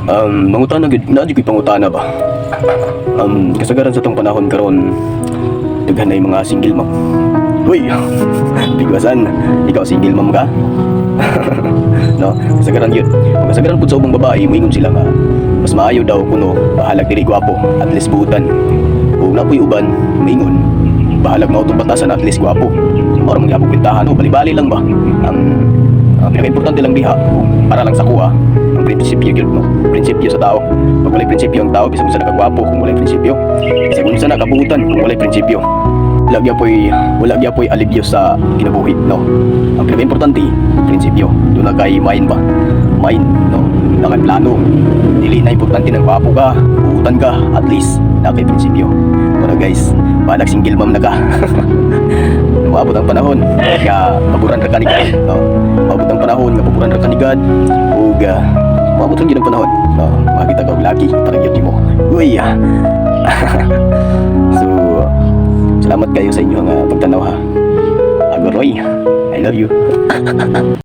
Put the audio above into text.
Mangutana gid na ko'y pangutana ba. Kasagaran sa tong panahon karon daghan na yung mga single mom. Uy, bigwasan, ikaw single mom ka? No, kasagaran yun. Kung kasagaran po sa ubang babae, moingon sila nga mas maayo daw kuno bahalag diri gwapo at least buutan. Kung napoy uban, moingon bahalag mao tong batasan at least gwapo. Or magyapog pintahan o bali-bali lang ba. Ang pinaka-importante lang diha, para lang sa kuha, ang prinsipyo yun, no? Prinsipyo sa tao. Pag walay prinsipyo ang tao, bisag sa nakagwapo kung walay prinsipyo. Bisag kung sa nakabuutan kung walay prinsipyo. Wala po'y alibyo sa kinabuhi, no? Ang pinaka-importante, prinsipyo. Doon na kay mind ba? Mind, no? Nakay plano. Dili na importante ng gwapo ka, buutan ka, at least nakay prinsipyo. Pero guys, balag single mom na ka. Maabot ang panahon nga paboran ra ka ni God, no? Maabot ang panahon nga paboran ra ka ni God ug maabot ang ginang panahon, no? Makita ka og laki para gyud mo. Uy. So, salamat kayo sa inyong pagtanaw ha. Agoroy, I love you.